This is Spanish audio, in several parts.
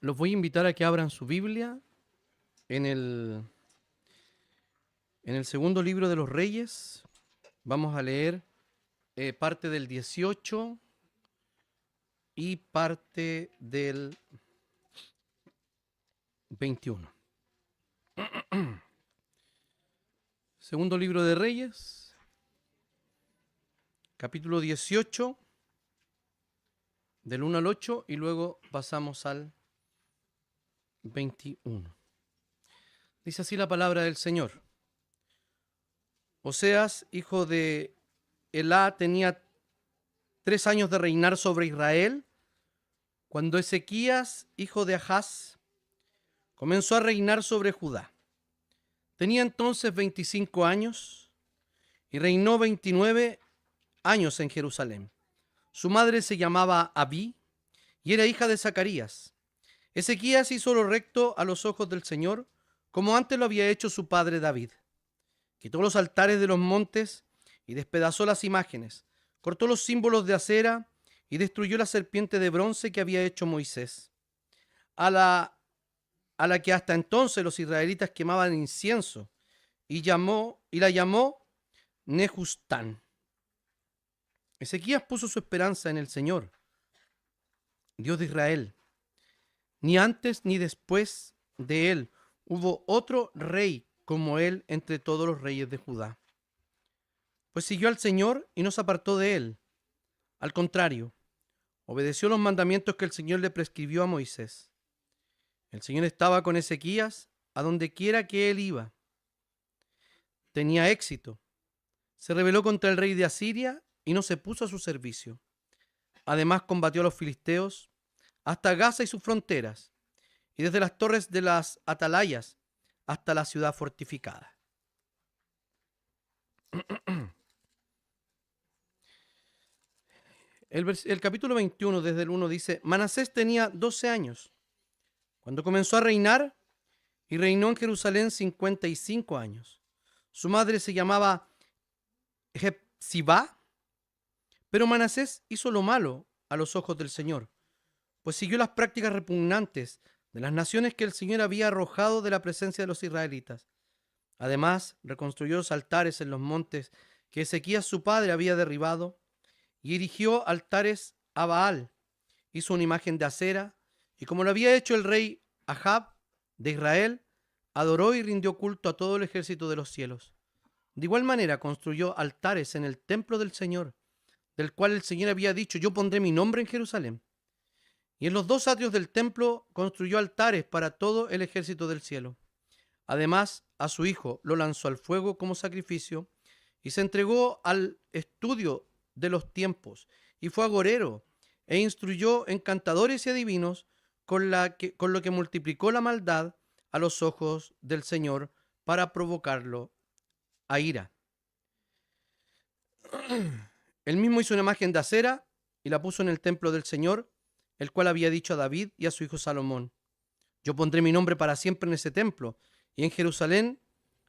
Los voy a invitar a que abran su Biblia en el segundo libro de los Reyes. Vamos a leer parte del 18 y parte del 21. Segundo libro de Reyes, capítulo 18, del 1 al 8, y luego pasamos al 21. Dice así la palabra del Señor. Oseas, hijo de Elá, tenía 3 años de reinar sobre Israel, cuando Ezequías, hijo de Ahaz, comenzó a reinar sobre Judá. Tenía entonces 25 años y reinó 29 años en Jerusalén. Su madre se llamaba Abí y era hija de Zacarías. Ezequías hizo lo recto a los ojos del Señor, como antes lo había hecho su padre David. Quitó los altares de los montes y despedazó las imágenes, cortó los símbolos de acera y destruyó la serpiente de bronce que había hecho Moisés, a la que hasta entonces los israelitas quemaban incienso, y la llamó Nehustán. Ezequías puso su esperanza en el Señor, Dios de Israel. Ni antes ni después de él hubo otro rey como él entre todos los reyes de Judá. Pues siguió al Señor y no se apartó de él. Al contrario, obedeció los mandamientos que el Señor le prescribió a Moisés. El Señor estaba con Ezequías a donde quiera que él iba. Tenía éxito. Se rebeló contra el rey de Asiria y no se puso a su servicio. Además combatió a los filisteos hasta Gaza y sus fronteras, y desde las torres de las atalayas hasta la ciudad fortificada. El capítulo 21, desde el 1, dice: Manasés tenía 12 años cuando comenzó a reinar, y reinó en Jerusalén 55 años. Su madre se llamaba Hepzibá, pero Manasés hizo lo malo a los ojos del Señor, pues siguió las prácticas repugnantes de las naciones que el Señor había arrojado de la presencia de los israelitas. Además, reconstruyó los altares en los montes que Ezequías su padre había derribado, y erigió altares a Baal. Hizo una imagen de acera, y como lo había hecho el rey Ahab de Israel, adoró y rindió culto a todo el ejército de los cielos. De igual manera construyó altares en el templo del Señor, del cual el Señor había dicho: yo pondré mi nombre en Jerusalén. Y en los 2 atrios del templo construyó altares para todo el ejército del cielo. Además, a su hijo lo lanzó al fuego como sacrificio, y se entregó al estudio de los tiempos, y fue agorero, e instruyó encantadores y adivinos, con lo que multiplicó la maldad a los ojos del Señor para provocarlo a ira. Él mismo hizo una imagen de acera y la puso en el templo del Señor, el cual había dicho a David y a su hijo Salomón: yo pondré mi nombre para siempre en ese templo y en Jerusalén,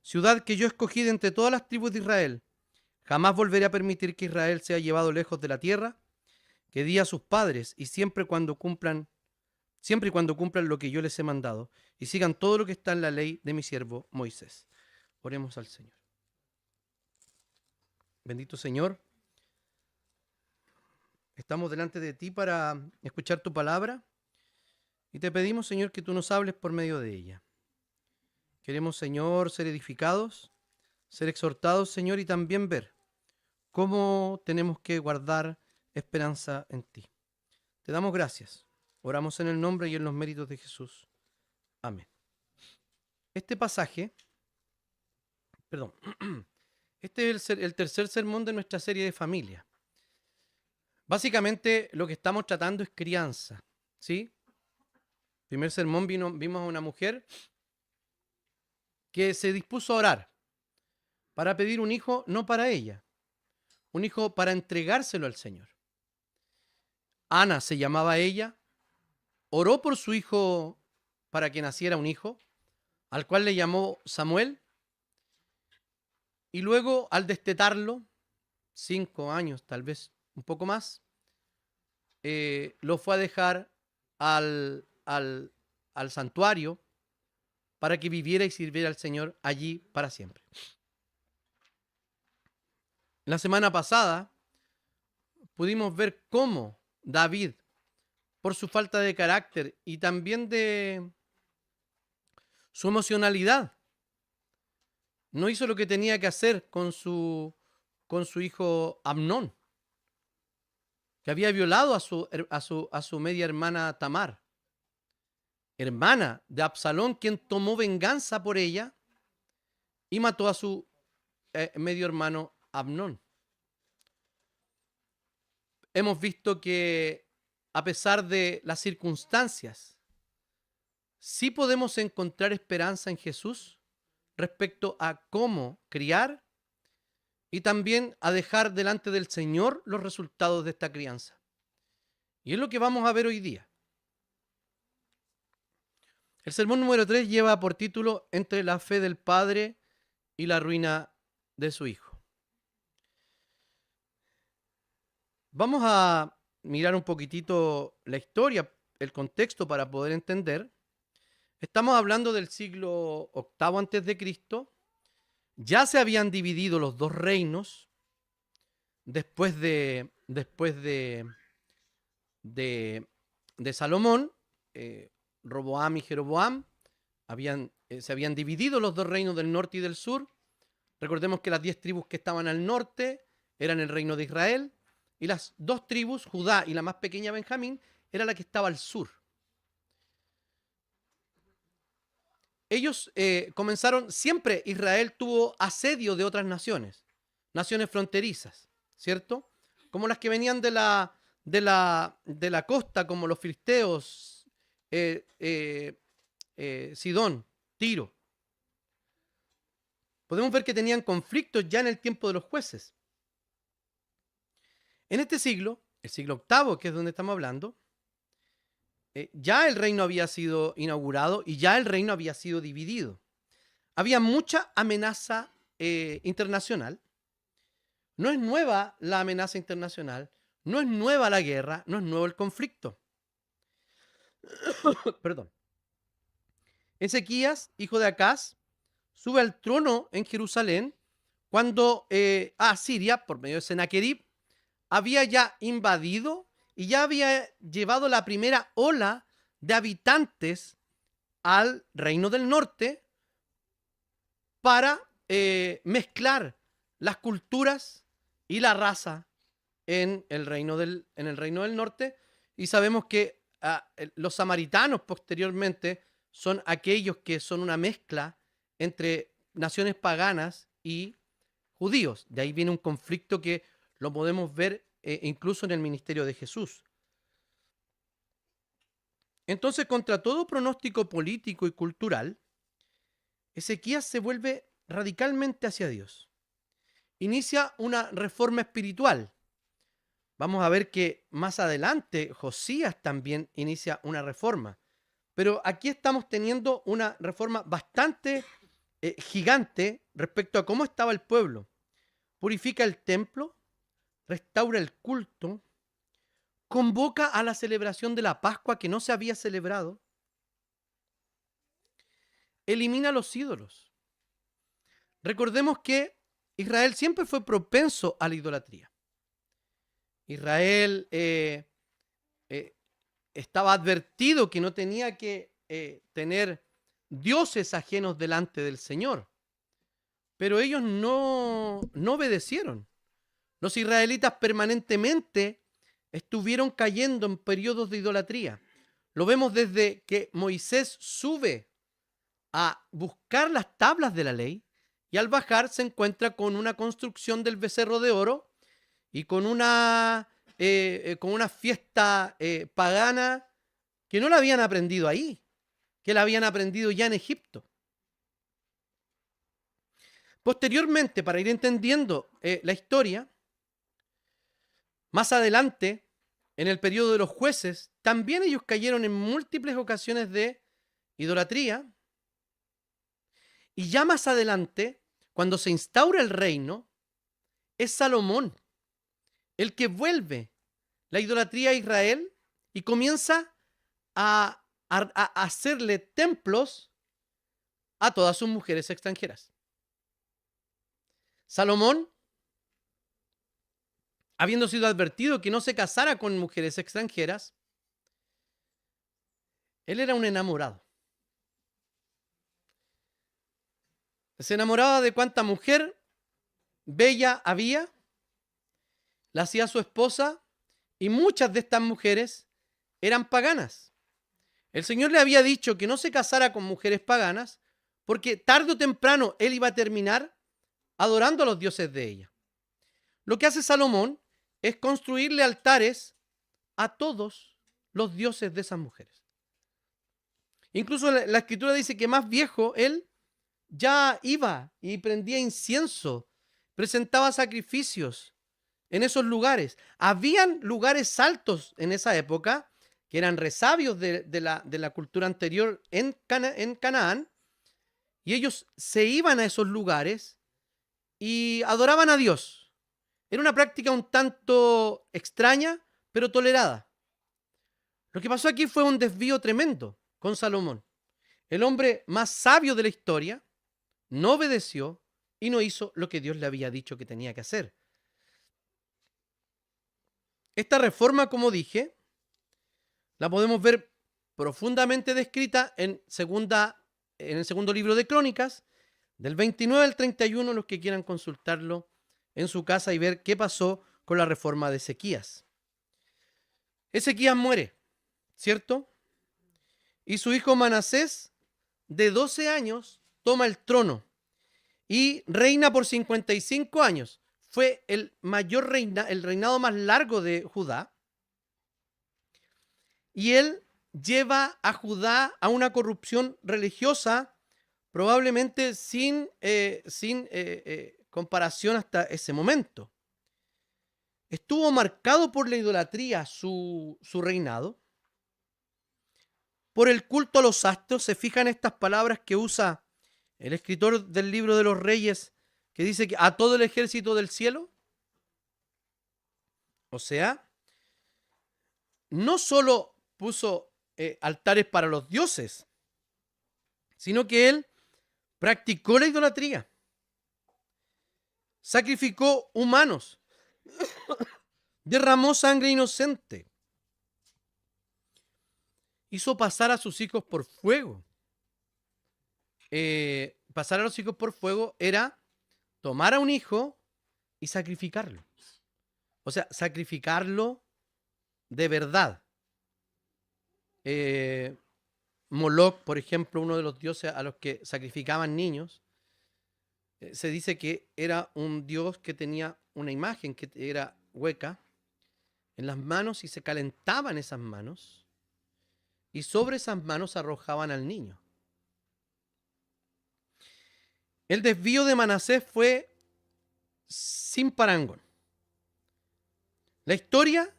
ciudad que yo escogí de entre todas las tribus de Israel. Jamás volveré a permitir que Israel sea llevado lejos de la tierra que di a sus padres, y siempre y cuando cumplan lo que yo les he mandado y sigan todo lo que está en la ley de mi siervo Moisés. Oremos al Señor. Bendito Señor, estamos delante de ti para escuchar tu palabra, y te pedimos, Señor, que tú nos hables por medio de ella. Queremos, Señor, ser edificados, ser exhortados, Señor, y también ver cómo tenemos que guardar esperanza en ti. Te damos gracias. Oramos en el nombre y en los méritos de Jesús. Amén. Este es el tercer sermón de nuestra serie de familia. Básicamente lo que estamos tratando es crianza, ¿sí? Primer sermón vimos a una mujer que se dispuso a orar para pedir un hijo, no para ella, un hijo para entregárselo al Señor. Ana se llamaba ella, oró por su hijo para que naciera un hijo, al cual le llamó Samuel, y luego al destetarlo, 5 años, tal vez un poco más, lo fue a dejar al al santuario para que viviera y sirviera al Señor allí para siempre. La semana pasada pudimos ver cómo David, por su falta de carácter y también de su emocionalidad, no hizo lo que tenía que hacer con su hijo Amnón, que había violado a su media hermana Tamar, hermana de Absalón, quien tomó venganza por ella y mató a su medio hermano Amnón. Hemos visto que a pesar de las circunstancias, sí podemos encontrar esperanza en Jesús respecto a cómo criar y también a dejar delante del Señor los resultados de esta crianza. Y es lo que vamos a ver hoy día. El sermón número 3 lleva por título Entre la fe del Padre y la ruina de su Hijo. Vamos a mirar un poquitito la historia, el contexto para poder entender. Estamos hablando del siglo VIII antes de Cristo. Ya se habían dividido los dos reinos después de Salomón. Roboam y Jeroboam se habían dividido los dos reinos del norte y del sur. Recordemos que las 10 tribus que estaban al norte eran el reino de Israel y las 2 tribus, Judá y la más pequeña Benjamín, era la que estaba al sur. Ellos comenzaron, siempre Israel tuvo asedio de otras naciones fronterizas, ¿cierto? Como las que venían de la costa, como los filisteos, Sidón, Tiro. Podemos ver que tenían conflictos ya en el tiempo de los jueces. En este siglo, el siglo VIII, que es donde estamos hablando, ya el reino había sido inaugurado y ya el reino había sido dividido. Había mucha amenaza internacional. No es nueva la amenaza internacional, no es nueva la guerra, no es nuevo el conflicto. Perdón. Ezequías, hijo de Acaz, sube al trono en Jerusalén cuando Asiria, por medio de Sennacherib, había ya invadido y ya había llevado la primera ola de habitantes al reino del norte para mezclar las culturas y la raza en el reino del norte. Y sabemos que los samaritanos posteriormente son aquellos que son una mezcla entre naciones paganas y judíos. De ahí viene un conflicto que lo podemos ver incluso en el ministerio de Jesús. Entonces, contra todo pronóstico político y cultural, Ezequías se vuelve radicalmente hacia Dios. Inicia una reforma espiritual. Vamos a ver que más adelante Josías también inicia una reforma. Pero aquí estamos teniendo una reforma bastante gigante respecto a cómo estaba el pueblo. Purifica el templo, restaura el culto, convoca a la celebración de la Pascua que no se había celebrado, elimina los ídolos. Recordemos que Israel siempre fue propenso a la idolatría. Israel estaba advertido que no tenía que tener dioses ajenos delante del Señor, pero ellos no obedecieron. Los israelitas permanentemente estuvieron cayendo en periodos de idolatría. Lo vemos desde que Moisés sube a buscar las tablas de la ley y al bajar se encuentra con una construcción del becerro de oro y con una fiesta pagana que no la habían aprendido ahí, que la habían aprendido ya en Egipto. Posteriormente, para ir entendiendo la historia, más adelante, en el periodo de los jueces, también ellos cayeron en múltiples ocasiones de idolatría. Y ya más adelante, cuando se instaura el reino, es Salomón el que vuelve la idolatría a Israel y comienza a a hacerle templos a todas sus mujeres extranjeras. Salomón, habiendo sido advertido que no se casara con mujeres extranjeras, él era un enamorado. Se enamoraba de cuanta mujer bella había, la hacía su esposa, y muchas de estas mujeres eran paganas. El Señor le había dicho que no se casara con mujeres paganas, porque tarde o temprano él iba a terminar adorando a los dioses de ella. Lo que hace Salomón es construirle altares a todos los dioses de esas mujeres. Incluso la Escritura dice que más viejo él ya iba y prendía incienso, presentaba sacrificios en esos lugares. Habían lugares altos en esa época que eran resabios de la cultura anterior en Canaán, y ellos se iban a esos lugares y adoraban a Dios. Era una práctica un tanto extraña, pero tolerada. Lo que pasó aquí fue un desvío tremendo con Salomón. El hombre más sabio de la historia no obedeció y no hizo lo que Dios le había dicho que tenía que hacer. Esta reforma, como dije, la podemos ver profundamente descrita en el segundo libro de Crónicas, del 29 al 31, los que quieran consultarlo en su casa y ver qué pasó con la reforma de Ezequías. Ezequías muere, ¿cierto? Y su hijo Manasés, de 12 años, toma el trono y reina por 55 años. Fue el reinado más largo de Judá. Y él lleva a Judá a una corrupción religiosa, probablemente sin comparación hasta ese momento. Estuvo marcado por la idolatría su reinado, por el culto a los astros. Se fijan estas palabras que usa el escritor del libro de los Reyes, que dice que a todo el ejército del cielo. O sea, no solo puso altares para los dioses, sino que él practicó la idolatría, sacrificó humanos, derramó sangre inocente, hizo pasar a sus hijos por fuego. Pasar a los hijos por fuego era tomar a un hijo y sacrificarlo. O sea, sacrificarlo de verdad. Moloch, por ejemplo, uno de los dioses a los que sacrificaban niños, se dice que era un dios que tenía una imagen que era hueca en las manos y se calentaban esas manos y sobre esas manos arrojaban al niño. El desvío de Manasés fue sin parangón. La historia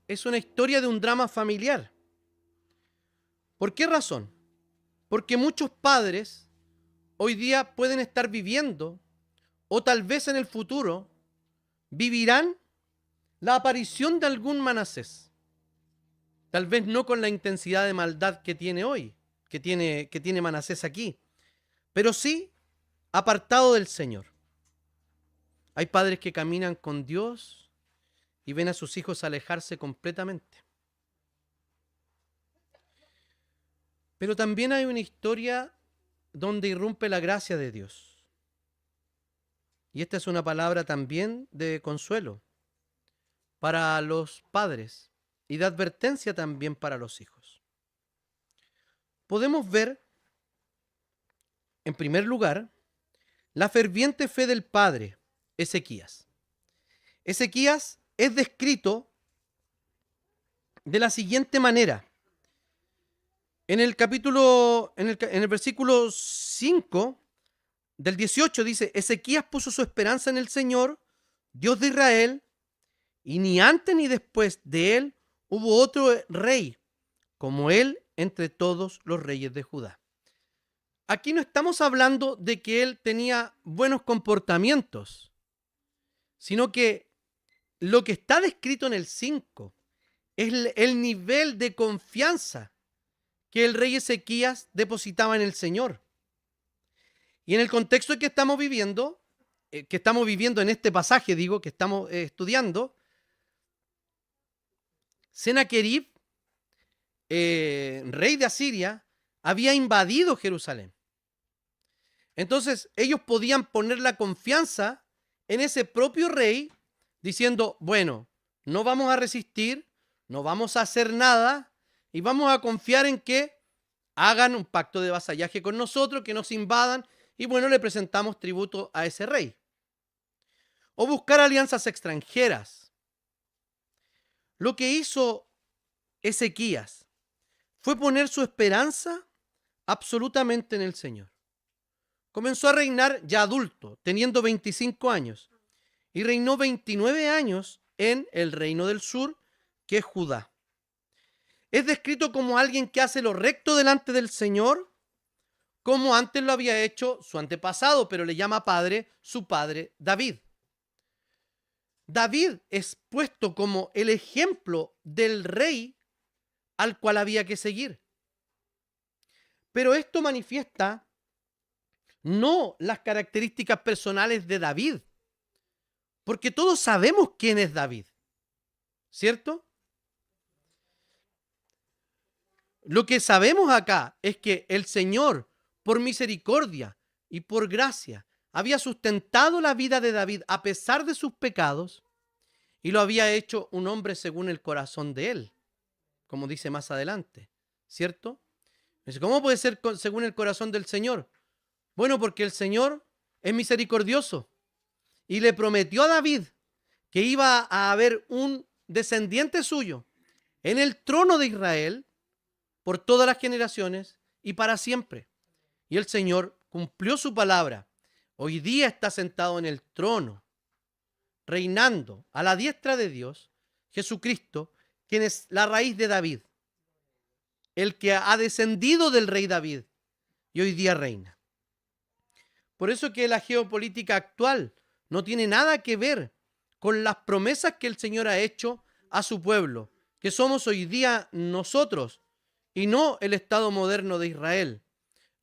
es una historia de un drama familiar. ¿Por qué razón? Porque muchos padres hoy día pueden estar viviendo, o tal vez en el futuro vivirán la aparición de algún Manasés. Tal vez no con la intensidad de maldad que tiene hoy, que tiene Manasés aquí, pero sí apartado del Señor. Hay padres que caminan con Dios y ven a sus hijos alejarse completamente. Pero también hay una historia donde irrumpe la gracia de Dios. Y esta es una palabra también de consuelo para los padres y de advertencia también para los hijos. Podemos ver, en primer lugar, la ferviente fe del padre Ezequías. Ezequías es descrito de la siguiente manera. En el versículo 5 del 18 dice: Ezequías puso su esperanza en el Señor, Dios de Israel, y ni antes ni después de él hubo otro rey como él entre todos los reyes de Judá. Aquí no estamos hablando de que él tenía buenos comportamientos, sino que lo que está descrito en el 5 es el nivel de confianza que el rey Ezequías depositaba en el Señor. Y en el contexto que estamos viviendo en este pasaje, que estamos estudiando, Sennacherib, rey de Asiria, había invadido Jerusalén. Entonces ellos podían poner la confianza en ese propio rey, diciendo, bueno, no vamos a resistir, no vamos a hacer nada y vamos a confiar en que hagan un pacto de vasallaje con nosotros, que nos invadan y bueno, le presentamos tributo a ese rey. O buscar alianzas extranjeras. Lo que hizo Ezequías fue poner su esperanza absolutamente en el Señor. Comenzó a reinar ya adulto, teniendo 25 años, y reinó 29 años en el reino del sur, que es Judá. Es descrito como alguien que hace lo recto delante del Señor, como antes lo había hecho su antepasado, pero le llama padre su padre David. David es puesto como el ejemplo del rey al cual había que seguir. Pero esto manifiesta no las características personales de David, porque todos sabemos quién es David, ¿cierto? Lo que sabemos acá es que el Señor, por misericordia y por gracia, había sustentado la vida de David a pesar de sus pecados y lo había hecho un hombre según el corazón de él, como dice más adelante, ¿cierto? ¿Cómo puede ser según el corazón del Señor? Bueno, porque el Señor es misericordioso y le prometió a David que iba a haber un descendiente suyo en el trono de Israel por todas las generaciones y para siempre. Y el Señor cumplió su palabra. Hoy día está sentado en el trono, reinando a la diestra de Dios, Jesucristo, quien es la raíz de David, el que ha descendido del rey David y hoy día reina. Por eso que la geopolítica actual no tiene nada que ver con las promesas que el Señor ha hecho a su pueblo, que somos hoy día nosotros y no el Estado moderno de Israel.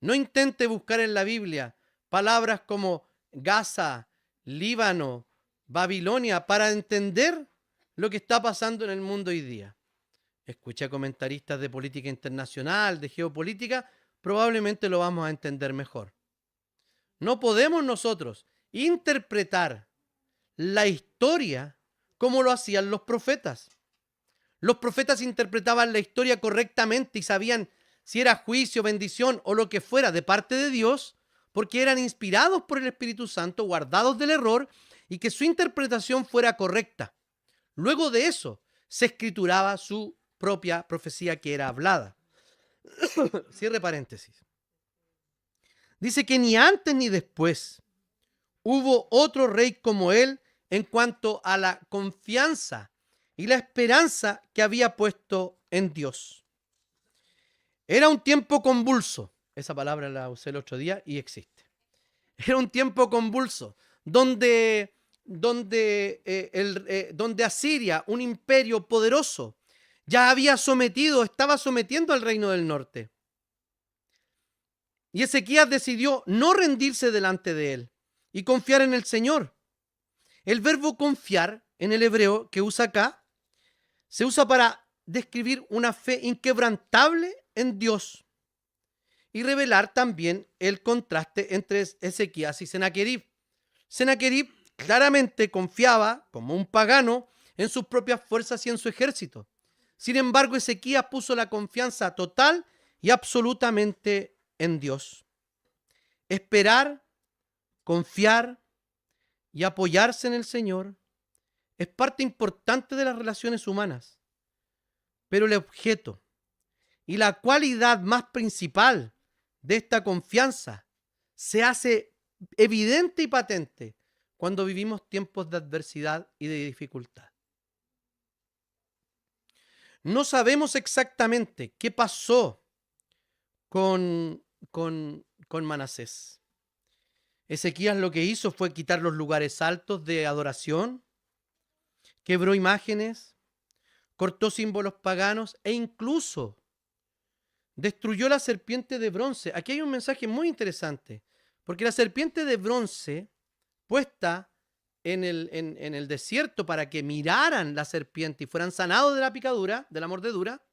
No intente buscar en la Biblia palabras como Gaza, Líbano, Babilonia para entender lo que está pasando en el mundo hoy día. Escucha comentaristas de política internacional, de geopolítica, probablemente lo vamos a entender mejor. No podemos nosotros interpretar la historia como lo hacían los profetas. Los profetas interpretaban la historia correctamente y sabían si era juicio, bendición o lo que fuera de parte de Dios, porque eran inspirados por el Espíritu Santo, guardados del error y que su interpretación fuera correcta. Luego de eso se escrituraba su propia profecía que era hablada. Cierre paréntesis. Dice que ni antes ni después hubo otro rey como él en cuanto a la confianza y la esperanza que había puesto en Dios. Era un tiempo convulso. Esa palabra la usé el otro día y existe. Era un tiempo convulso donde Asiria, un imperio poderoso, ya estaba sometiendo al reino del norte. Y Ezequías decidió no rendirse delante de él y confiar en el Señor. El verbo confiar en el hebreo que usa acá se usa para describir una fe inquebrantable en Dios y revelar también el contraste entre Ezequías y Sennacherib. Sennacherib claramente confiaba, como un pagano, en sus propias fuerzas y en su ejército. Sin embargo, Ezequías puso la confianza total y absolutamente en Dios. Esperar, confiar y apoyarse en el Señor es parte importante de las relaciones humanas, pero el objeto y la cualidad más principal de esta confianza se hace evidente y patente cuando vivimos tiempos de adversidad y de dificultad. No sabemos exactamente qué pasó con Manasés. Ezequías lo que hizo fue quitar los lugares altos de adoración, quebró imágenes, cortó símbolos paganos e incluso destruyó la serpiente de bronce. Aquí hay un mensaje muy interesante, porque la serpiente de bronce puesta en el desierto para que miraran la serpiente y fueran sanados de la picadura, de la mordedura,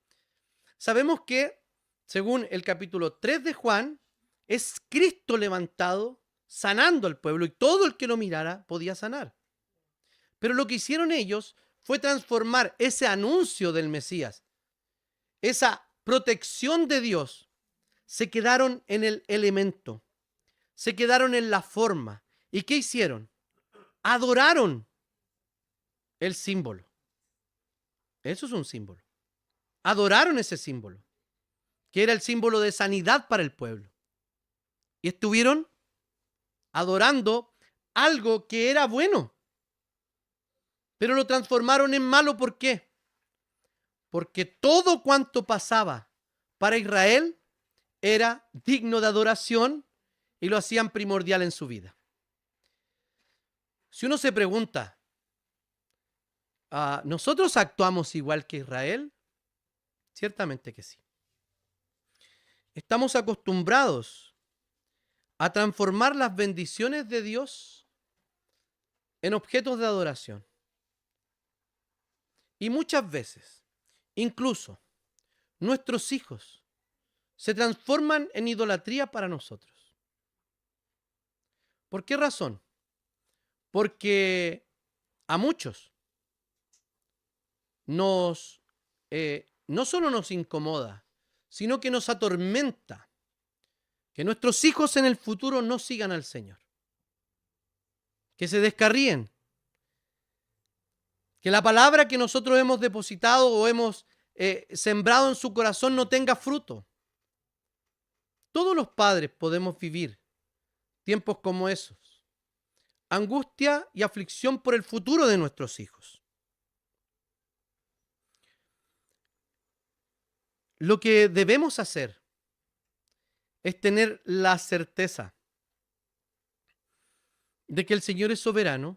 sabemos que, según el capítulo 3 de Juan, es Cristo levantado, sanando al pueblo, y todo el que lo mirara podía sanar. Pero lo que hicieron ellos fue transformar ese anuncio del Mesías, esa protección de Dios, se quedaron en el elemento, se quedaron en la forma. ¿Y qué hicieron? Adoraron el símbolo. Eso es un símbolo. Adoraron ese símbolo, que era el símbolo de sanidad para el pueblo. Y estuvieron adorando algo que era bueno, pero lo transformaron en malo. ¿Por qué? Porque todo cuanto pasaba para Israel era digno de adoración y lo hacían primordial en su vida. Si uno se pregunta, ¿nosotros actuamos igual que Israel? Ciertamente que sí. Estamos acostumbrados a transformar las bendiciones de Dios en objetos de adoración. Y muchas veces, incluso, nuestros hijos se transforman en idolatría para nosotros. ¿Por qué razón? Porque a muchos no solo nos incomoda, sino que nos atormenta que nuestros hijos en el futuro no sigan al Señor, que se descarríen, que la palabra que nosotros hemos depositado o hemos sembrado en su corazón no tenga fruto. Todos los padres podemos vivir tiempos como esos, angustia y aflicción por el futuro de nuestros hijos. Lo que debemos hacer es tener la certeza de que el Señor es soberano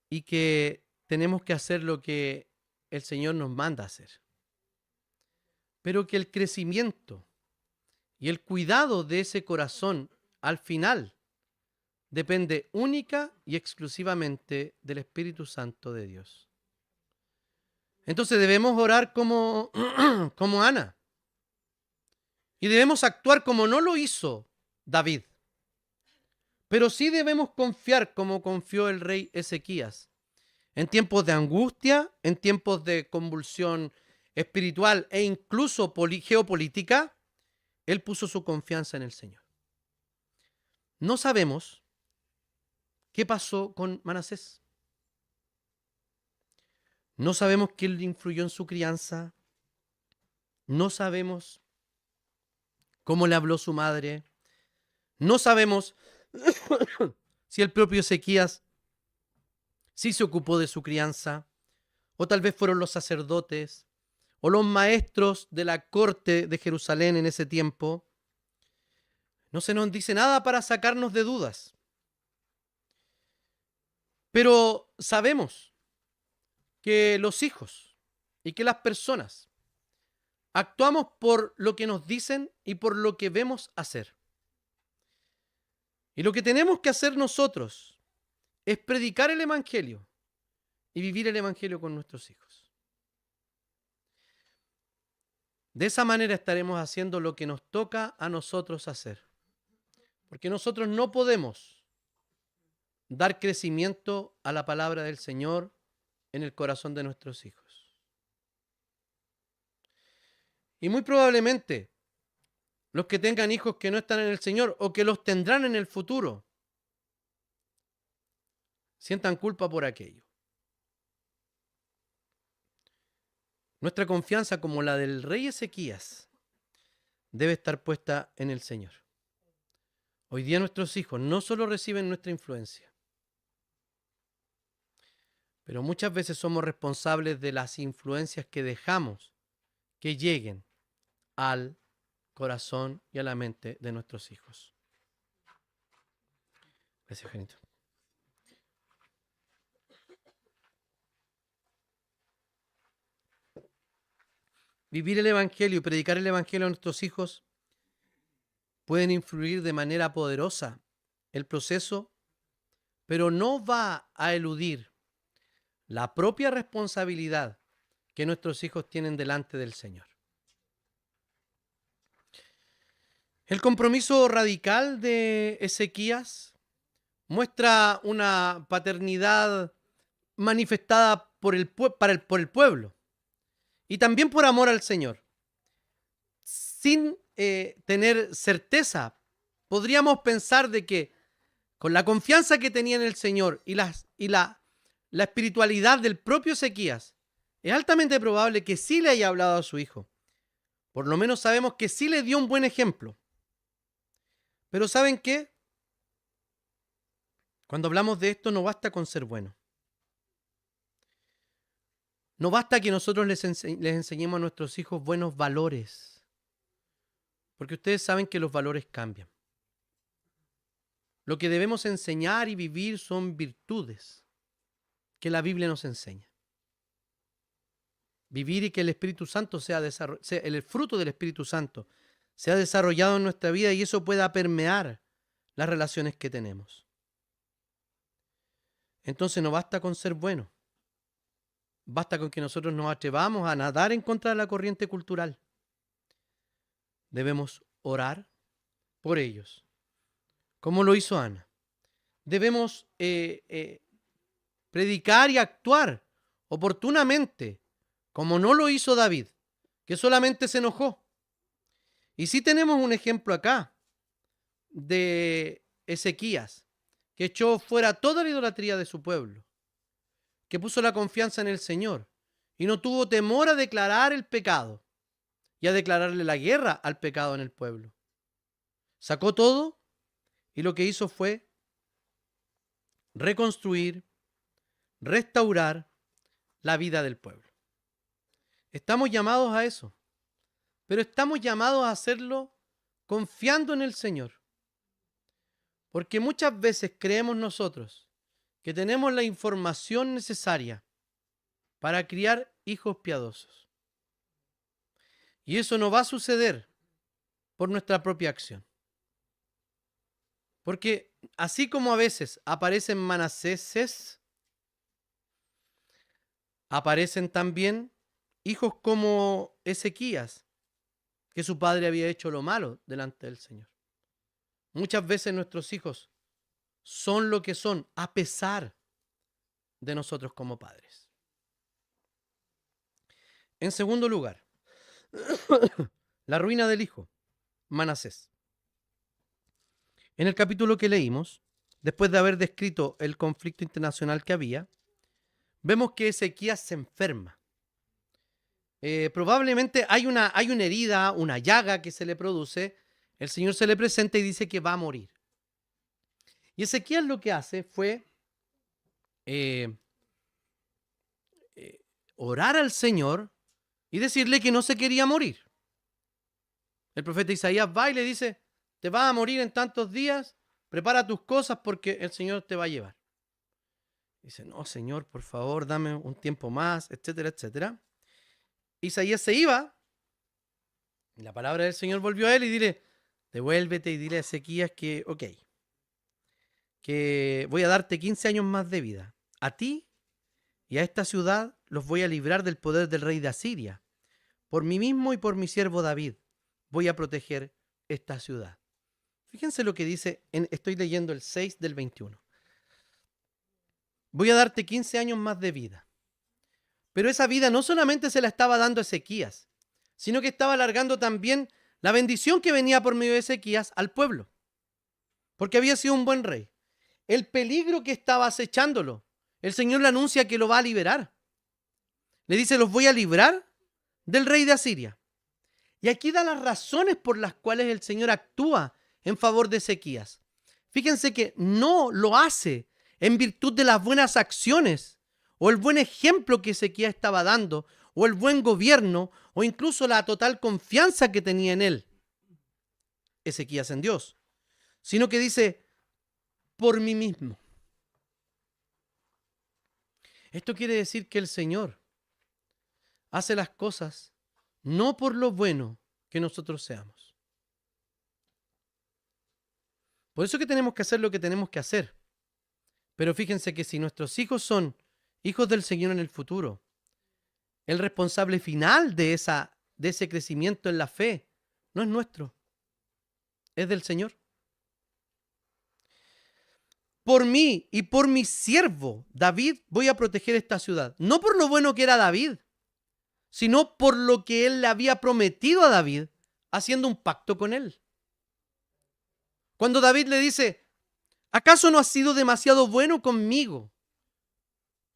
y que tenemos que hacer lo que el Señor nos manda hacer. Pero que el crecimiento y el cuidado de ese corazón al final depende única y exclusivamente del Espíritu Santo de Dios. Entonces debemos orar como Ana. Y debemos actuar como no lo hizo David. Pero sí debemos confiar como confió el rey Ezequías. En tiempos de angustia, en tiempos de convulsión espiritual e incluso geopolítica, él puso su confianza en el Señor. No sabemos qué pasó con Manasés. No sabemos quién le influyó en su crianza. No sabemos cómo le habló su madre. No sabemos si el propio Ezequías sí se ocupó de su crianza, o tal vez fueron los sacerdotes, o los maestros de la corte de Jerusalén en ese tiempo. No se nos dice nada para sacarnos de dudas. Pero sabemos que los hijos y que las personas actuamos por lo que nos dicen y por lo que vemos hacer. Y lo que tenemos que hacer nosotros es predicar el Evangelio y vivir el Evangelio con nuestros hijos. De esa manera estaremos haciendo lo que nos toca a nosotros hacer. Porque nosotros no podemos dar crecimiento a la palabra del Señor en el corazón de nuestros hijos. Y muy probablemente los que tengan hijos que no están en el Señor o que los tendrán en el futuro, sientan culpa por aquello. Nuestra confianza, como la del rey Ezequías, debe estar puesta en el Señor. Hoy día nuestros hijos no solo reciben nuestra influencia, pero muchas veces somos responsables de las influencias que dejamos que lleguen al corazón y a la mente de nuestros hijos. Gracias, Genito. vivir el Evangelio y predicar el Evangelio a nuestros hijos pueden influir de manera poderosa el proceso, pero no va a eludir la propia responsabilidad que nuestros hijos tienen delante del Señor. El compromiso radical de Ezequías muestra una paternidad manifestada por el pueblo y también por amor al Señor. Sin tener certeza, podríamos pensar de que con la confianza que tenía en el Señor y la espiritualidad del propio Ezequías, es altamente probable que sí le haya hablado a su hijo. Por lo menos sabemos que sí le dio un buen ejemplo. Pero ¿saben qué? Cuando hablamos de esto, no basta con ser bueno. No basta que nosotros les enseñemos a nuestros hijos buenos valores, porque ustedes saben que los valores cambian. Lo que debemos enseñar y vivir son virtudes que la Biblia nos enseña. Vivir y que el Espíritu Santo el fruto del Espíritu Santo sea desarrollado en nuestra vida y eso pueda permear las relaciones que tenemos. Entonces no basta con ser bueno. Basta con que nosotros nos atrevamos a nadar en contra de la corriente cultural. Debemos orar por ellos, como lo hizo Ana. Debemos predicar y actuar oportunamente, como no lo hizo David, que solamente se enojó. Y sí tenemos un ejemplo acá de Ezequías, que echó fuera toda la idolatría de su pueblo, que puso la confianza en el Señor y no tuvo temor a declarar el pecado y a declararle la guerra al pecado en el pueblo. Sacó todo y lo que hizo fue reconstruir, restaurar la vida del pueblo. Estamos llamados a eso, pero estamos llamados a hacerlo confiando en el Señor. Porque muchas veces creemos nosotros que tenemos la información necesaria para criar hijos piadosos. Y eso no va a suceder por nuestra propia acción. Porque así como a veces aparecen Manaséses, aparecen también hijos como Ezequías, que su padre había hecho lo malo delante del Señor. Muchas veces nuestros hijos son lo que son a pesar de nosotros como padres. En segundo lugar, la ruina del hijo, Manasés. En el capítulo que leímos, después de haber descrito el conflicto internacional que había, vemos que Ezequías se enferma. Probablemente hay una herida, una llaga que se le produce. El Señor se le presenta y dice que va a morir. Y Ezequías lo que hace fue orar al Señor y decirle que no se quería morir. El profeta Isaías va y le dice, te vas a morir en tantos días, prepara tus cosas porque el Señor te va a llevar. Dice, no, Señor, por favor, dame un tiempo más, etcétera, etcétera. Isaías se iba y la palabra del Señor volvió a él y dile, devuélvete y dile a Ezequías que, que voy a darte 15 años más de vida. A ti y a esta ciudad los voy a librar del poder del rey de Asiria. Por mí mismo y por mi siervo David voy a proteger esta ciudad. Fíjense lo que dice, estoy leyendo el 6 del 21. Voy a darte 15 años más de vida. Pero esa vida no solamente se la estaba dando a Ezequías, sino que estaba alargando también la bendición que venía por medio de Ezequías al pueblo, porque había sido un buen rey. El peligro que estaba acechándolo, el Señor le anuncia que lo va a liberar. Le dice, los voy a librar del rey de Asiria. Y aquí da las razones por las cuales el Señor actúa en favor de Ezequías. Fíjense que no lo hace en virtud de las buenas acciones o el buen ejemplo que Ezequías estaba dando o el buen gobierno o incluso la total confianza que tenía en él, Ezequías en Dios, sino que dice, por mí mismo. Esto quiere decir que el Señor hace las cosas no por lo bueno que nosotros seamos. Por eso que tenemos que hacer lo que tenemos que hacer. Pero fíjense que si nuestros hijos son hijos del Señor en el futuro, el responsable final de ese crecimiento en la fe no es nuestro, es del Señor. Por mí y por mi siervo David voy a proteger esta ciudad. No por lo bueno que era David, sino por lo que él le había prometido a David, haciendo un pacto con él. Cuando David le dice, ¿acaso no has sido demasiado bueno conmigo?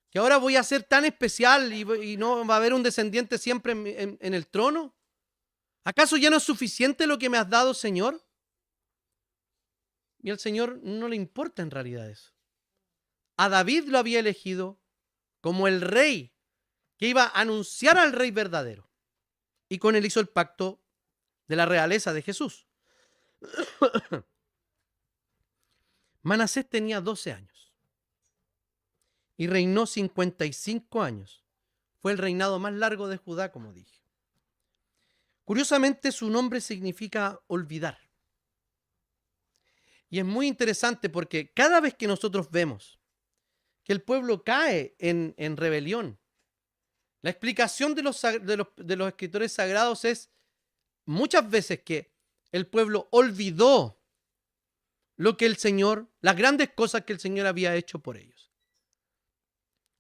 Que ahora voy a ser tan especial y no va a haber un descendiente siempre en el trono. ¿Acaso ya no es suficiente lo que me has dado, Señor? Y al Señor no le importa en realidad eso. A David lo había elegido como el rey que iba a anunciar al rey verdadero. Y con él hizo el pacto de la realeza de Jesús. Manasés tenía 12 años y reinó 55 años. Fue el reinado más largo de Judá, como dije. Curiosamente, su nombre significa olvidar. Y es muy interesante porque cada vez que nosotros vemos que el pueblo cae en rebelión, la explicación de los escritores sagrados es muchas veces que el pueblo olvidó lo que el Señor, las grandes cosas que el Señor había hecho por ellos.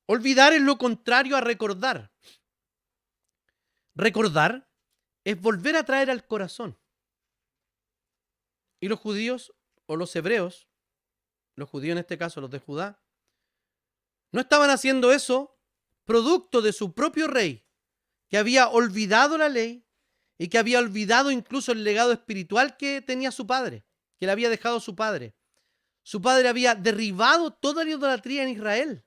Olvidar es lo contrario a recordar. Recordar es volver a traer al corazón. Y los judíos o los hebreos, los judíos en este caso, los de Judá, no estaban haciendo eso producto de su propio rey, que había olvidado la ley y que había olvidado incluso el legado espiritual que tenía su padre, que le había dejado su padre. Su padre había derribado toda la idolatría en Israel.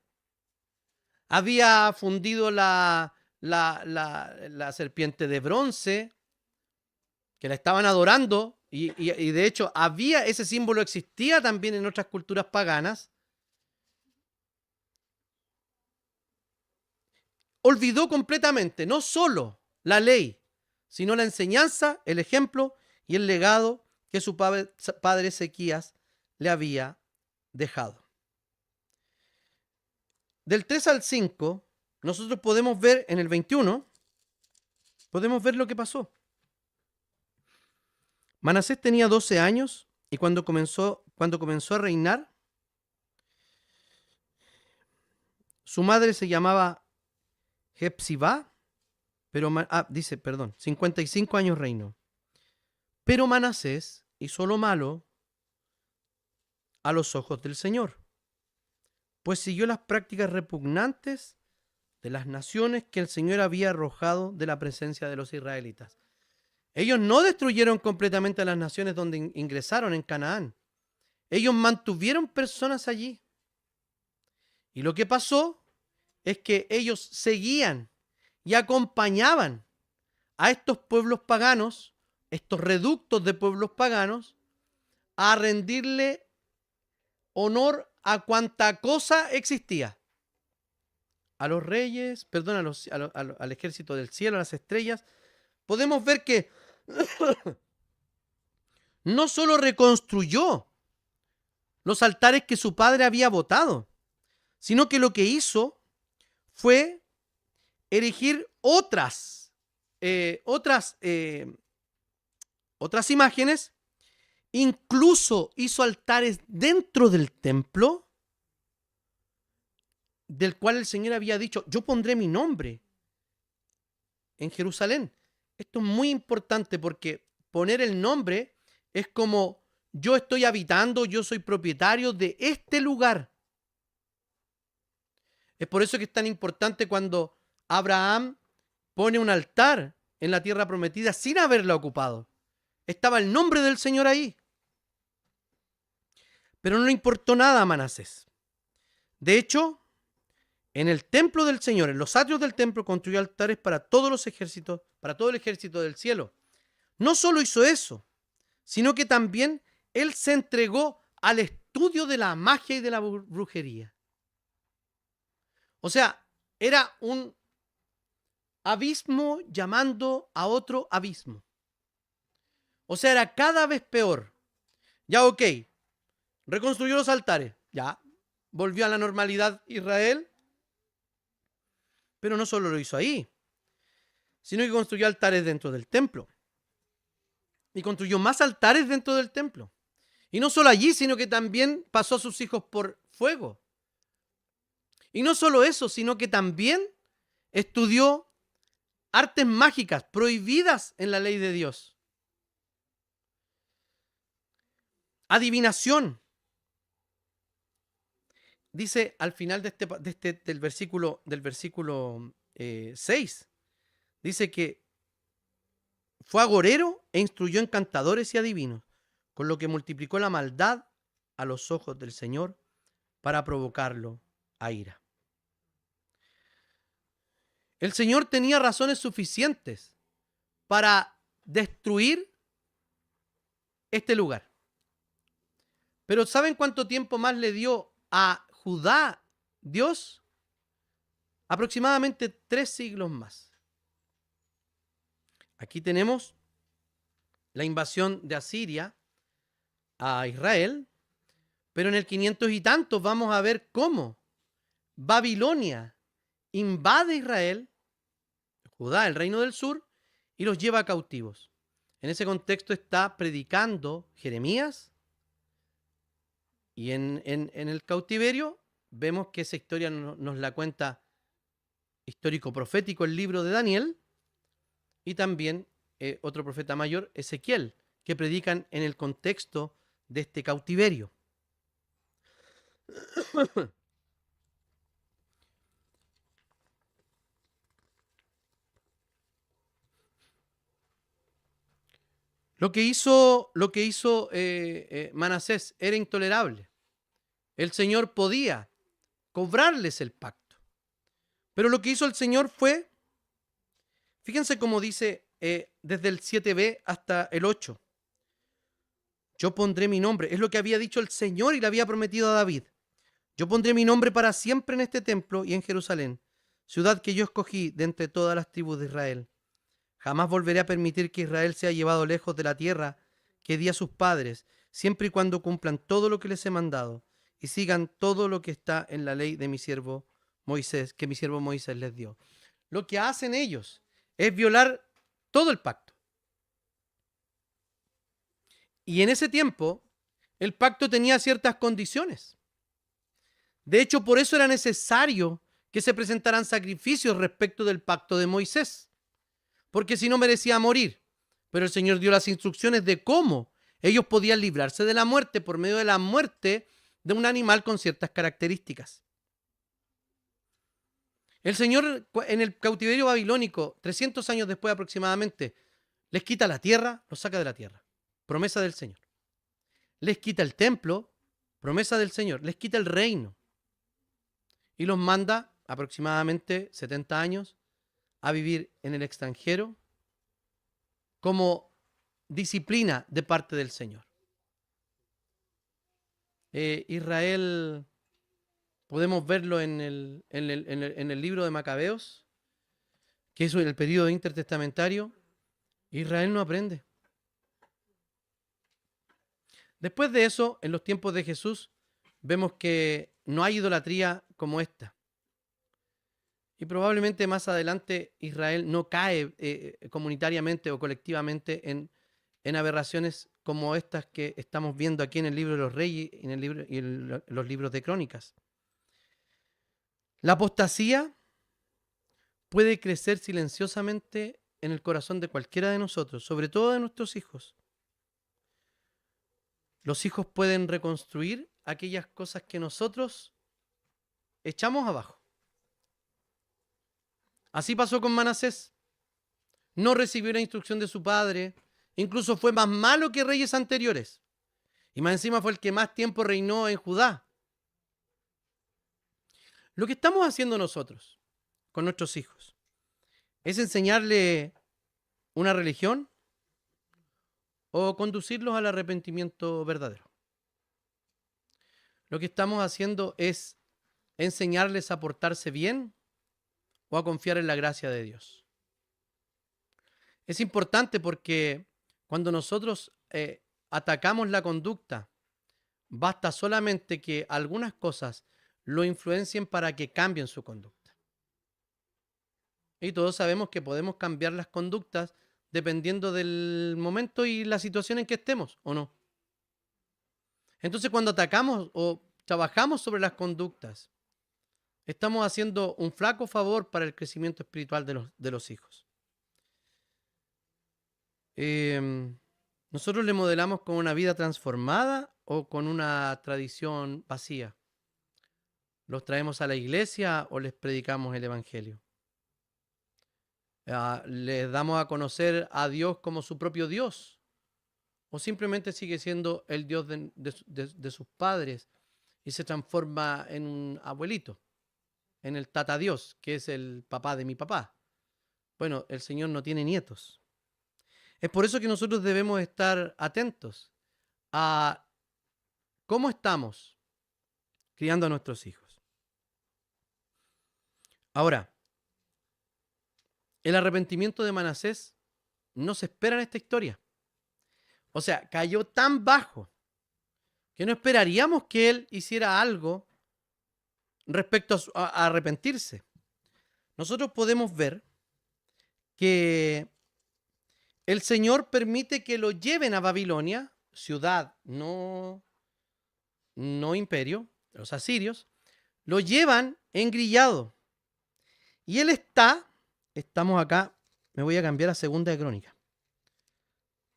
Había fundido la serpiente de bronce, que la estaban adorando, y de hecho ese símbolo existía también en otras culturas paganas. Olvidó completamente no solo la ley, sino la enseñanza, el ejemplo y el legado que su padre Ezequías le había dejado. Del 3 al 5, nosotros podemos ver en el 21, podemos ver lo que pasó. Manasés tenía 12 años y cuando comenzó a reinar, su madre se llamaba Hepzibá, pero 55 años reinó. Pero Manasés hizo lo malo a los ojos del Señor, pues siguió las prácticas repugnantes de las naciones que el Señor había arrojado de la presencia de los israelitas. Ellos no destruyeron completamente a las naciones donde ingresaron en Canaán. Ellos mantuvieron personas allí. Y lo que pasó es que ellos seguían y acompañaban a estos pueblos paganos, estos reductos de pueblos paganos, a rendirle honor a cuanta cosa existía. A los reyes, al ejército del cielo, a las estrellas. Podemos ver que no solo reconstruyó los altares que su padre había botado, sino que lo que hizo fue erigir otras imágenes. Incluso hizo altares dentro del templo, del cual el Señor había dicho, yo pondré mi nombre en Jerusalén. Esto es muy importante porque poner el nombre es como yo estoy habitando, yo soy propietario de este lugar. Es por eso que es tan importante cuando Abraham pone un altar en la tierra prometida sin haberla ocupado. Estaba el nombre del Señor ahí. Pero no le importó nada a Manasés. De hecho, en el templo del Señor, en los atrios del templo, construyó altares para todos los ejércitos, para todo el ejército del cielo. No solo hizo eso, sino que también él se entregó al estudio de la magia y de la brujería. O sea, era un abismo llamando a otro abismo. O sea, era cada vez peor. Ya, ok, reconstruyó los altares, ya, volvió a la normalidad Israel, pero no solo lo hizo ahí, sino que construyó altares dentro del templo. Y construyó más altares dentro del templo. Y no solo allí, sino que también pasó a sus hijos por fuego. Y no solo eso, sino que también estudió artes mágicas prohibidas en la ley de Dios. Adivinación. Dice al final del versículo 6, dice que fue agorero e instruyó encantadores y adivinos, con lo que multiplicó la maldad a los ojos del Señor para provocarlo a ira. El Señor tenía razones suficientes para destruir este lugar. Pero ¿saben cuánto tiempo más le dio a Judá Dios? Aproximadamente 3 siglos más. Aquí tenemos la invasión de Asiria a Israel, pero en el 500 y tantos vamos a ver cómo Babilonia invade Israel, Judá, el reino del sur, y los lleva cautivos. En ese contexto está predicando Jeremías, y en el cautiverio vemos que esa historia nos la cuenta histórico-profético el libro de Daniel, y también otro profeta mayor, Ezequiel, que predican en el contexto de este cautiverio. Lo que hizo Manasés era intolerable. El Señor podía cobrarles el pacto. Pero lo que hizo el Señor fue, fíjense cómo dice desde el 7b hasta el 8. Yo pondré mi nombre, es lo que había dicho el Señor y le había prometido a David. Yo pondré mi nombre para siempre en este templo y en Jerusalén, ciudad que yo escogí de entre todas las tribus de Israel. Jamás volveré a permitir que Israel sea llevado lejos de la tierra que di a sus padres, siempre y cuando cumplan todo lo que les he mandado y sigan todo lo que está en la ley de mi siervo Moisés, que mi siervo Moisés les dio. Lo que hacen ellos es violar todo el pacto. Y en ese tiempo, el pacto tenía ciertas condiciones. De hecho, por eso era necesario que se presentaran sacrificios respecto del pacto de Moisés, porque si no merecía morir. Pero el Señor dio las instrucciones de cómo ellos podían librarse de la muerte por medio de la muerte de un animal con ciertas características. El Señor en el cautiverio babilónico, 300 años después aproximadamente, les quita la tierra, los saca de la tierra. Promesa del Señor. Les quita el templo, promesa del Señor. Les quita el reino. Y los manda aproximadamente 70 años a vivir en el extranjero como disciplina de parte del Señor. Israel, podemos verlo en el libro de Macabeos, que es el periodo intertestamentario. Israel no aprende. Después de eso, en los tiempos de Jesús, vemos que no hay idolatría como esta. Y probablemente más adelante Israel no cae comunitariamente o colectivamente en aberraciones como estas que estamos viendo aquí en el libro de los Reyes y en los libros de Crónicas. La apostasía puede crecer silenciosamente en el corazón de cualquiera de nosotros, sobre todo de nuestros hijos. Los hijos pueden reconstruir aquellas cosas que nosotros echamos abajo. Así pasó con Manasés. No recibió la instrucción de su padre, incluso fue más malo que reyes anteriores. Y más encima fue el que más tiempo reinó en Judá. Lo que estamos haciendo nosotros con nuestros hijos es enseñarle una religión o conducirlos al arrepentimiento verdadero. Lo que estamos haciendo es enseñarles a portarse bien o a confiar en la gracia de Dios. Es importante porque cuando nosotros atacamos la conducta, basta solamente que algunas cosas lo influencien para que cambien su conducta. Y todos sabemos que podemos cambiar las conductas dependiendo del momento y la situación en que estemos, ¿o no? Entonces, cuando atacamos o trabajamos sobre las conductas, estamos haciendo un flaco favor para el crecimiento espiritual de los hijos. ¿Nosotros le modelamos con una vida transformada o con una tradición vacía? ¿Los traemos a la iglesia o les predicamos el evangelio? ¿Les damos a conocer a Dios como su propio Dios? ¿O simplemente sigue siendo el Dios de sus padres y se transforma en un abuelito, en el tata Dios, que es el papá de mi papá? Bueno, el Señor no tiene nietos. Es por eso que nosotros debemos estar atentos a cómo estamos criando a nuestros hijos. Ahora, el arrepentimiento de Manasés no se espera en esta historia. O sea, cayó tan bajo que no esperaríamos que él hiciera algo respecto a arrepentirse. Nosotros podemos ver que el Señor permite que lo lleven a Babilonia, ciudad, no imperio, los asirios, lo llevan engrillado. Y él estamos acá, me voy a cambiar a Segunda de Crónicas.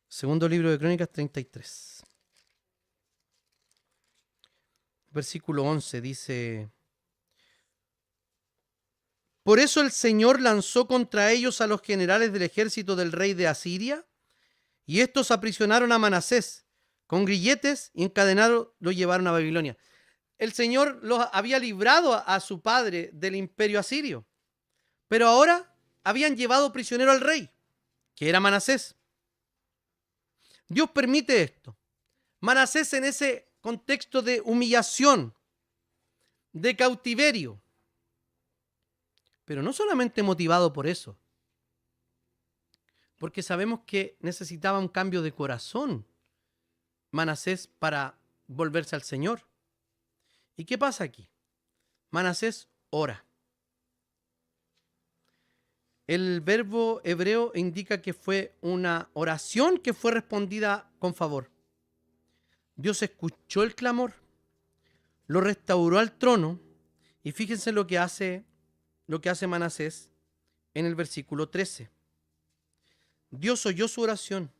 Segundo libro de Crónicas 33. Versículo 11 dice: por eso el Señor lanzó contra ellos a los generales del ejército del rey de Asiria, y estos aprisionaron a Manasés con grilletes y encadenados lo llevaron a Babilonia. El Señor los había librado a su padre del imperio asirio, pero ahora habían llevado prisionero al rey, que era Manasés. Dios permite esto. Manasés, en ese contexto de humillación, de cautiverio, pero no solamente motivado por eso, porque sabemos que necesitaba un cambio de corazón Manasés para volverse al Señor. ¿Y qué pasa aquí? Manasés ora. El verbo hebreo indica que fue una oración que fue respondida con favor. Dios escuchó el clamor, lo restauró al trono, y fíjense lo que hace Manasés en el versículo 13. Dios oyó su oración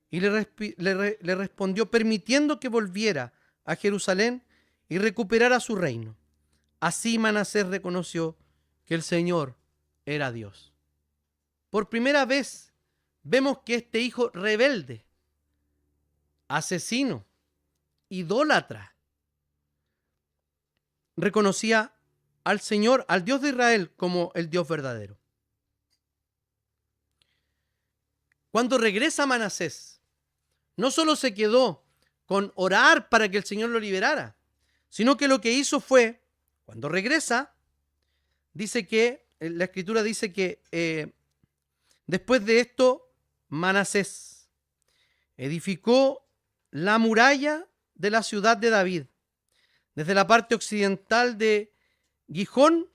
y le respondió permitiendo que volviera a Jerusalén y recuperara su reino. Así Manasés reconoció que el Señor era Dios. Por primera vez vemos que este hijo rebelde, asesino, idólatra, reconocía al Señor, al Dios de Israel, como el Dios verdadero. Cuando regresa Manasés, no solo se quedó con orar para que el Señor lo liberara, sino que lo que hizo fue, cuando regresa, la Escritura dice que después de esto, Manasés edificó la muralla de la ciudad de David, desde la parte occidental de Gijón,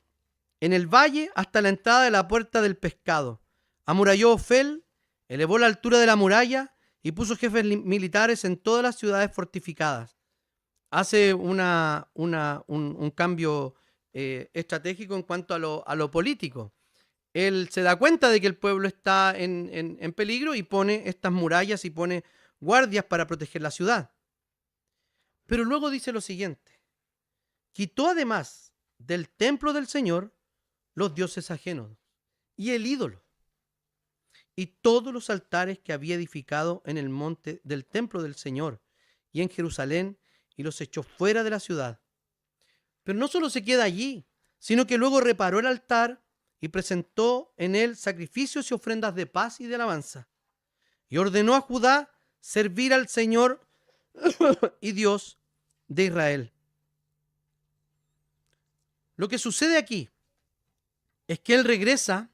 en el valle, hasta la entrada de la puerta del pescado. Amuralló Ofel, elevó la altura de la muralla y puso jefes militares en todas las ciudades fortificadas. Hace un cambio estratégico en cuanto a lo político. Él se da cuenta de que el pueblo está en peligro y pone estas murallas y pone guardias para proteger la ciudad. Pero luego dice lo siguiente: quitó además del templo del Señor los dioses ajenos y el ídolo y todos los altares que había edificado en el monte del templo del Señor y en Jerusalén, y los echó fuera de la ciudad. Pero no solo se queda allí, sino que luego reparó el altar y presentó en él sacrificios y ofrendas de paz y de alabanza, y ordenó a Judá servir al Señor y Dios de Israel. Lo que sucede aquí es que él regresa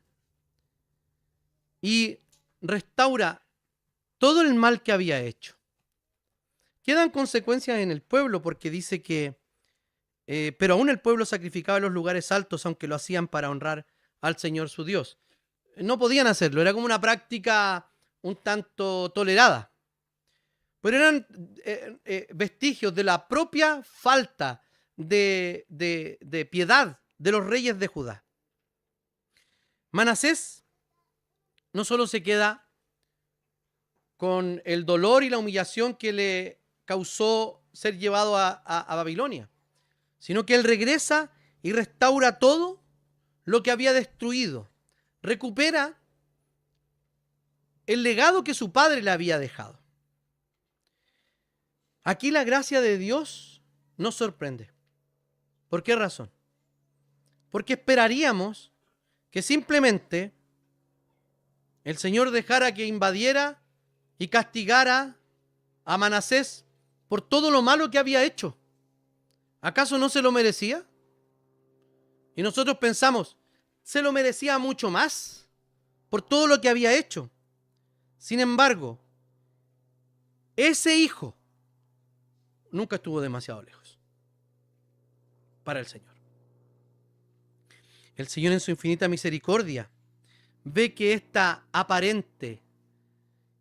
y restaura todo el mal que había hecho. Quedan consecuencias en el pueblo porque dice que, pero aún el pueblo sacrificaba en los lugares altos, aunque lo hacían para honrar al Señor su Dios. No podían hacerlo, era como una práctica un tanto tolerada. Pero eran vestigios de la propia falta de piedad de los reyes de Judá. Manasés no solo se queda con el dolor y la humillación que le causó ser llevado a Babilonia, sino que él regresa y restaura todo lo que había destruido. Recupera el legado que su padre le había dejado. Aquí la gracia de Dios nos sorprende. ¿Por qué razón? Porque esperaríamos que simplemente el Señor dejara que invadiera y castigara a Manasés por todo lo malo que había hecho. ¿Acaso no se lo merecía? Y nosotros pensamos, se lo merecía mucho más por todo lo que había hecho. Sin embargo, ese hijo nunca estuvo demasiado lejos para el Señor. El Señor en su infinita misericordia ve que esta aparente,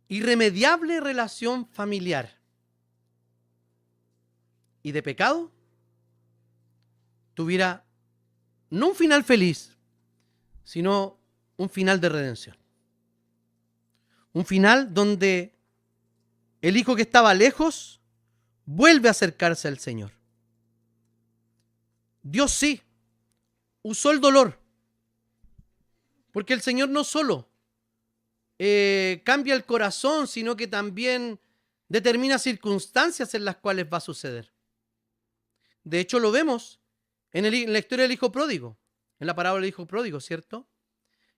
irremediable relación familiar y de pecado tuviera no un final feliz, sino un final de redención. Un final donde el hijo que estaba lejos vuelve a acercarse al Señor. Dios sí usó el dolor, porque el Señor no solo cambia el corazón, sino que también determina circunstancias en las cuales va a suceder. De hecho, lo vemos en la historia del hijo pródigo, en la parábola del hijo pródigo, ¿cierto?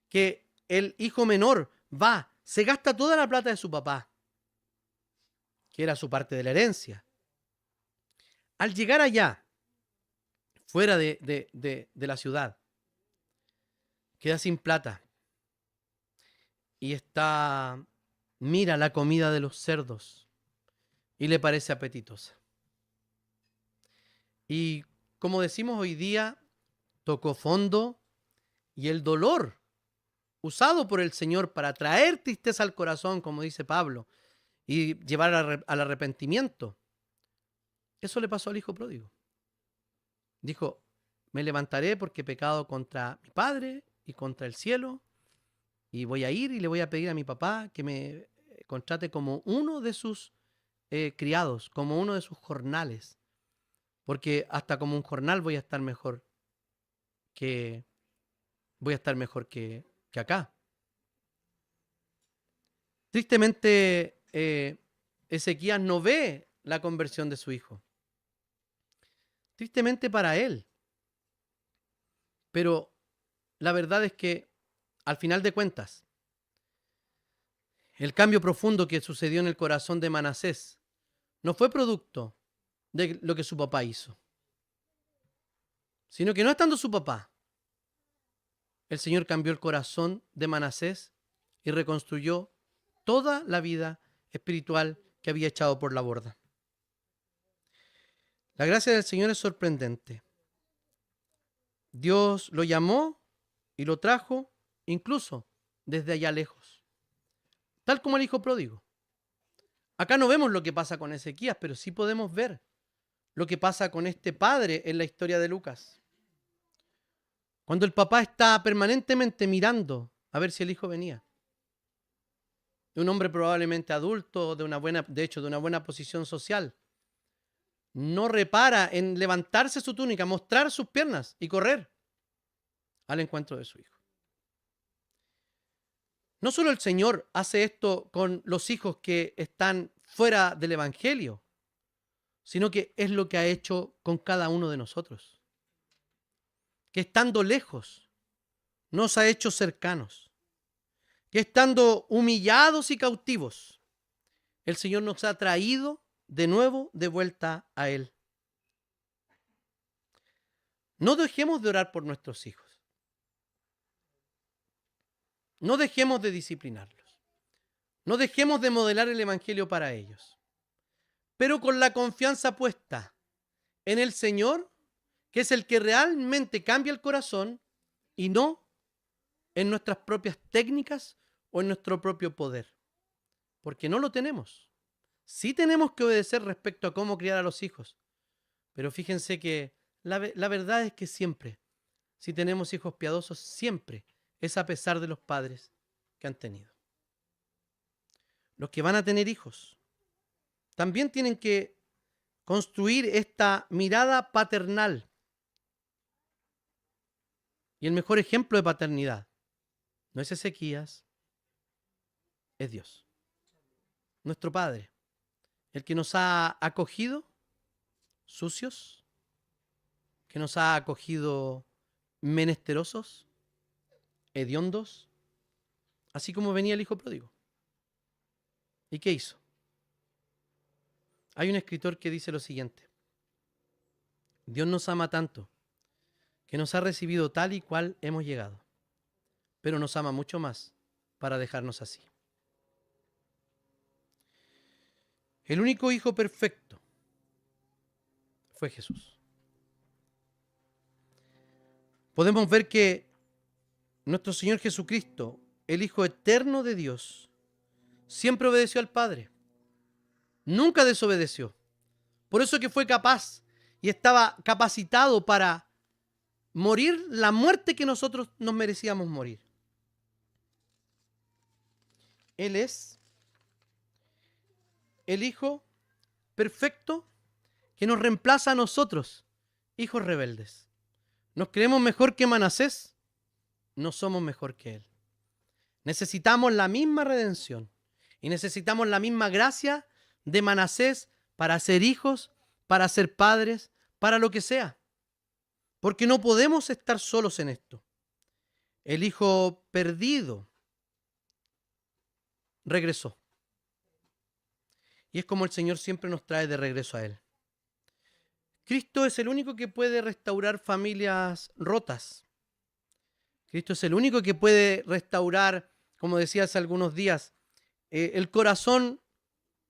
Que el hijo menor va, se gasta toda la plata de su papá, que era su parte de la herencia. Al llegar allá, fuera de la ciudad, queda sin plata y mira la comida de los cerdos y le parece apetitosa. Y como decimos hoy día, tocó fondo y el dolor usado por el Señor para traer tristeza al corazón, como dice Pablo, y llevar al arrepentimiento. Eso le pasó al hijo pródigo. Dijo, me levantaré porque he pecado contra mi padre y contra el cielo, y voy a ir y le voy a pedir a mi papá que me contrate como uno de sus criados, como uno de sus jornales, porque hasta como un jornal voy a estar mejor que acá. Tristemente, Ezequías no ve la conversión de su hijo. Tristemente para él. Pero la verdad es que, al final de cuentas, el cambio profundo que sucedió en el corazón de Manasés no fue producto de lo que su papá hizo, sino que no estando su papá, el Señor cambió el corazón de Manasés y reconstruyó toda la vida espiritual que había echado por la borda. La gracia del Señor es sorprendente. Dios lo llamó y lo trajo incluso desde allá lejos, tal como el hijo pródigo. Acá no vemos lo que pasa con Ezequías, pero sí podemos ver lo que pasa con este padre en la historia de Lucas. Cuando el papá está permanentemente mirando a ver si el hijo venía. Un hombre probablemente adulto, de una buena posición social, no repara en levantarse su túnica, mostrar sus piernas y correr al encuentro de su hijo. No solo el Señor hace esto con los hijos que están fuera del Evangelio, sino que es lo que ha hecho con cada uno de nosotros. Que estando lejos, nos ha hecho cercanos. Que estando humillados y cautivos, el Señor nos ha traído de nuevo de vuelta a Él. No dejemos de orar por nuestros hijos. No dejemos de disciplinarlos. No dejemos de modelar el Evangelio para ellos, pero con la confianza puesta en el Señor, que es el que realmente cambia el corazón, y no en nuestras propias técnicas o en nuestro propio poder, porque no lo tenemos. Sí tenemos que obedecer respecto a cómo criar a los hijos, pero fíjense que la verdad es que siempre, si tenemos hijos piadosos, siempre es a pesar de los padres que han tenido. Los que van a tener hijos también tienen que construir esta mirada paternal. Y el mejor ejemplo de paternidad no es Ezequías, es Dios, nuestro Padre, el que nos ha acogido sucios, que nos ha acogido menesterosos, hediondos, así como venía el hijo pródigo. ¿Y qué hizo? Hay un escritor que dice lo siguiente: Dios nos ama tanto que nos ha recibido tal y cual hemos llegado, pero nos ama mucho más para dejarnos así. El único hijo perfecto fue Jesús. Podemos ver que nuestro Señor Jesucristo, el Hijo eterno de Dios, siempre obedeció al Padre. Nunca desobedeció. Por eso que fue capaz y estaba capacitado para morir la muerte que nosotros nos merecíamos morir. Él es el Hijo perfecto que nos reemplaza a nosotros, hijos rebeldes. ¿Nos creemos mejor que Manasés? No somos mejor que él. Necesitamos la misma redención y necesitamos la misma gracia de Manasés para ser hijos, para ser padres, para lo que sea. Porque no podemos estar solos en esto. El hijo perdido regresó. Y es como el Señor siempre nos trae de regreso a Él. Cristo es el único que puede restaurar familias rotas. Cristo es el único que puede restaurar, como decía hace algunos días, el corazón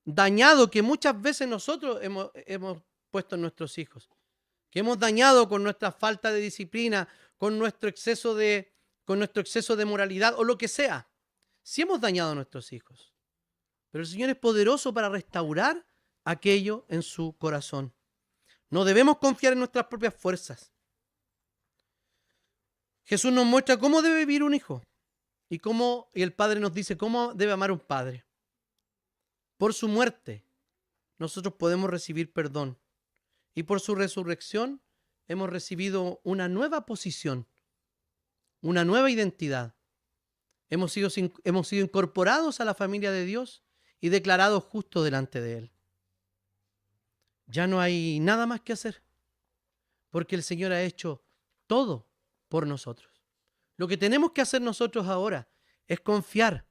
dañado que muchas veces nosotros hemos puesto en nuestros hijos, que hemos dañado con nuestra falta de disciplina, con nuestro exceso de moralidad o lo que sea. Sí hemos dañado a nuestros hijos, pero el Señor es poderoso para restaurar aquello en su corazón. No debemos confiar en nuestras propias fuerzas. Jesús nos muestra cómo debe vivir un hijo y el Padre nos dice cómo debe amar un padre. Por su muerte nosotros podemos recibir perdón y por su resurrección hemos recibido una nueva posición, una nueva identidad. Hemos sido incorporados a la familia de Dios y declarados justos delante de Él. Ya no hay nada más que hacer, porque el Señor ha hecho todo por nosotros. Lo que tenemos que hacer nosotros ahora es confiar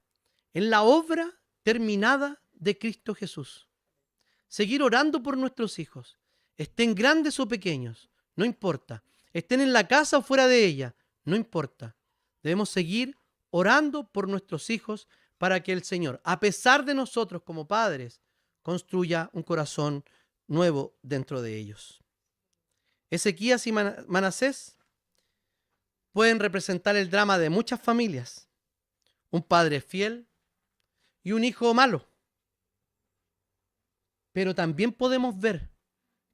en la obra terminada de Cristo Jesús. Seguir orando por nuestros hijos, estén grandes o pequeños, no importa. Estén en la casa o fuera de ella, no importa. Debemos seguir orando por nuestros hijos para que el Señor, a pesar de nosotros como padres, construya un corazón nuevo dentro de ellos. Ezequías y Manasés pueden representar el drama de muchas familias. Un padre fiel y un hijo malo. Pero también podemos ver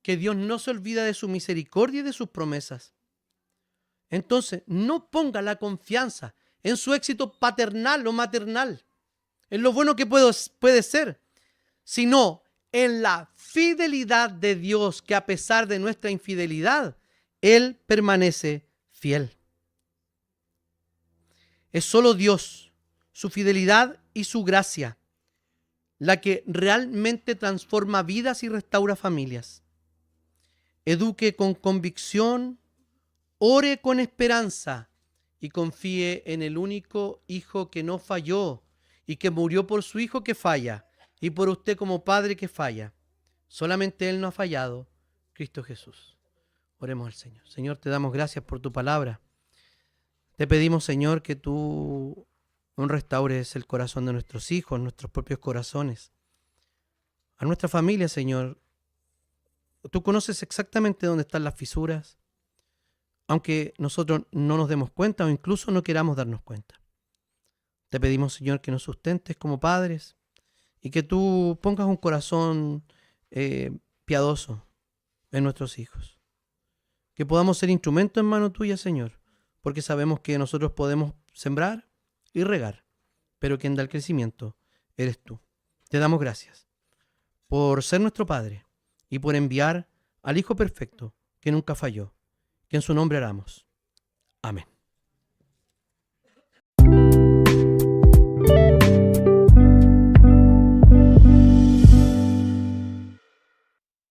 que Dios no se olvida de su misericordia y de sus promesas. Entonces, no ponga la confianza en su éxito paternal o maternal, en lo bueno que puede ser, sino en la fidelidad de Dios, que a pesar de nuestra infidelidad, Él permanece fiel. Es solo Dios, su fidelidad y su gracia, la que realmente transforma vidas y restaura familias. Eduque con convicción, ore con esperanza y confíe en el único Hijo que no falló y que murió por su Hijo que falla y por usted como padre que falla. Solamente Él no ha fallado, Cristo Jesús. Oremos al Señor. Señor, te damos gracias por tu palabra. Te pedimos, Señor, que tú restaures el corazón de nuestros hijos, nuestros propios corazones. A nuestra familia, Señor, tú conoces exactamente dónde están las fisuras, aunque nosotros no nos demos cuenta o incluso no queramos darnos cuenta. Te pedimos, Señor, que nos sustentes como padres y que tú pongas un corazón piadoso en nuestros hijos. Que podamos ser instrumentos en mano tuya, Señor, porque sabemos que nosotros podemos sembrar y regar, pero quien da el crecimiento eres tú. Te damos gracias por ser nuestro Padre y por enviar al Hijo perfecto que nunca falló, que en su nombre oramos. Amén.